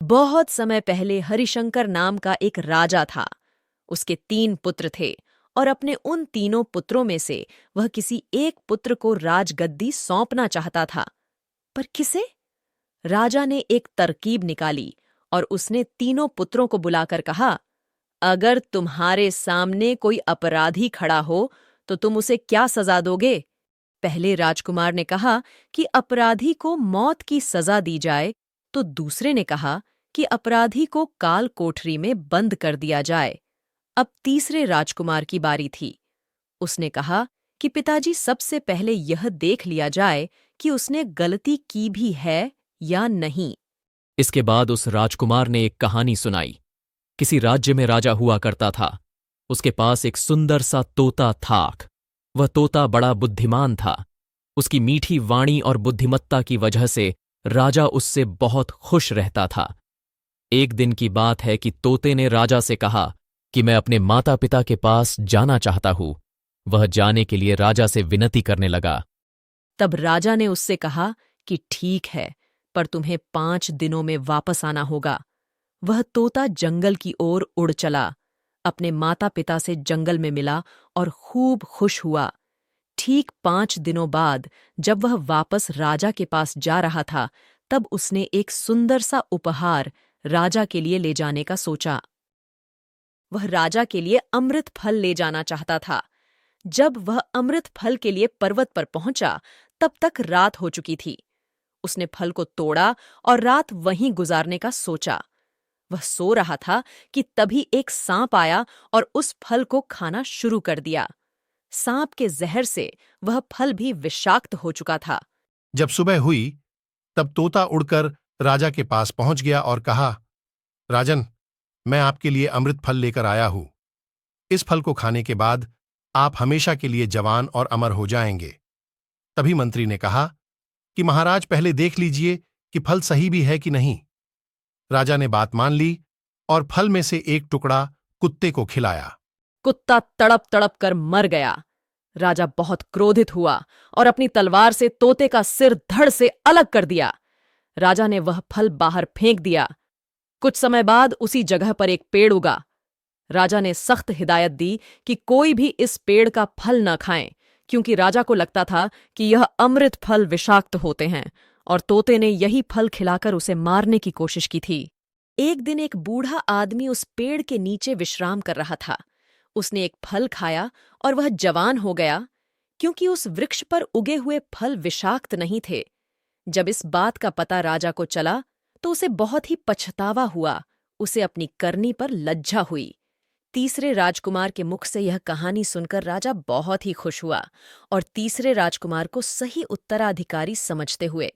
बहुत समय पहले हरिशंकर नाम का एक राजा था। उसके 3 पुत्र थे और अपने उन तीनों पुत्रों में से वह किसी एक पुत्र को राजगद्दी सौंपना चाहता था। पर किसे? राजा ने एक तरकीब निकाली और उसने तीनों पुत्रों को बुलाकर कहा, अगर तुम्हारे सामने कोई अपराधी खड़ा हो तो तुम उसे क्या सजा दोगे? पहले राजकुमार ने कहा कि अपराधी को मौत की सजा दी जाए, तो दूसरे ने कहा कि अपराधी को काल कोठरी में बंद कर दिया जाए। अब तीसरे राजकुमार की बारी थी। उसने कहा कि पिताजी, सबसे पहले यह देख लिया जाए कि उसने गलती की भी है या नहीं। इसके बाद उस राजकुमार ने एक कहानी सुनाई। किसी राज्य में राजा हुआ करता था। उसके पास एक सुंदर सा तोता था। वह तोता बड़ा बुद्धिमान था। उसकी मीठी वाणी और बुद्धिमत्ता की वजह से राजा उससे बहुत खुश रहता था। एक दिन की बात है कि तोते ने राजा से कहा कि मैं अपने माता पिता के पास जाना चाहता हूं। वह जाने के लिए राजा से विनती करने लगा। तब राजा ने उससे कहा कि ठीक है, पर तुम्हें 5 दिनों में वापस आना होगा। वह तोता जंगल की ओर उड़ चला, अपने माता पिता से जंगल में मिला और खूब खुश हुआ। ठीक 5 दिनों बाद जब वह वापस राजा के पास जा रहा था, तब उसने एक सुंदर सा उपहार राजा के लिए ले जाने का सोचा। वह राजा के लिए अमृत फल ले जाना चाहता था। जब वह अमृत फल के लिए पर्वत पर पहुंचा, तब तक रात हो चुकी थी। उसने फल को तोड़ा और रात वहीं गुजारने का सोचा। वह सो रहा था कि तभी एक सांप आया और उस फल को खाना शुरू कर दिया। सांप के जहर से वह फल भी विषाक्त हो चुका था। जब सुबह हुई, तब तोता उड़कर राजा के पास पहुंच गया और कहा, राजन, मैं आपके लिए अमृत फल लेकर आया हूं। इस फल को खाने के बाद आप हमेशा के लिए जवान और अमर हो जाएंगे। तभी मंत्री ने कहा कि महाराज, पहले देख लीजिए कि फल सही भी है कि नहीं। राजा ने बात मान ली और फल में से एक टुकड़ा कुत्ते को खिलाया। कुत्ता तड़प तड़प कर मर गया। राजा बहुत क्रोधित हुआ और अपनी तलवार से तोते का सिर धड़ से अलग कर दिया। राजा ने वह फल बाहर फेंक दिया। कुछ समय बाद उसी जगह पर एक पेड़ उगा। राजा ने सख्त हिदायत दी कि कोई भी इस पेड़ का फल न खाए, क्योंकि राजा को लगता था कि यह अमृत फल विषाक्त होते हैं और तोते ने यही फल खिलाकर उसे मारने की कोशिश की थी। एक दिन एक बूढ़ा आदमी उस पेड़ के नीचे विश्राम कर रहा था। उसने एक फल खाया और वह जवान हो गया, क्योंकि उस वृक्ष पर उगे हुए फल विषाक्त नहीं थे। जब इस बात का पता राजा को चला, तो उसे बहुत ही पछतावा हुआ। उसे अपनी करनी पर लज्जा हुई। तीसरे राजकुमार के मुख से यह कहानी सुनकर राजा बहुत ही खुश हुआ और तीसरे राजकुमार को सही उत्तराधिकारी समझते हुए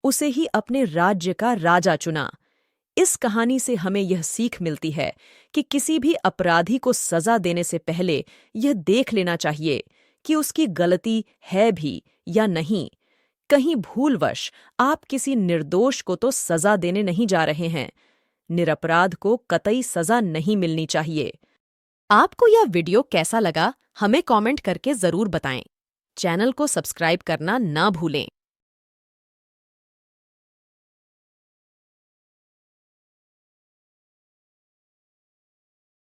उसे ही अपने राज्य का राजा चुना। इस कहानी से हमें यह सीख मिलती है कि किसी भी अपराधी को सजा देने से पहले यह देख लेना चाहिए कि उसकी गलती है भी या नहीं। कहीं भूलवश आप किसी निर्दोष को तो सजा देने नहीं जा रहे हैं। निरपराध को कतई सजा नहीं मिलनी चाहिए। आपको यह वीडियो कैसा लगा, हमें कमेंट करके जरूर बताएं। चैनल को सब्सक्राइब करना ना भूलें।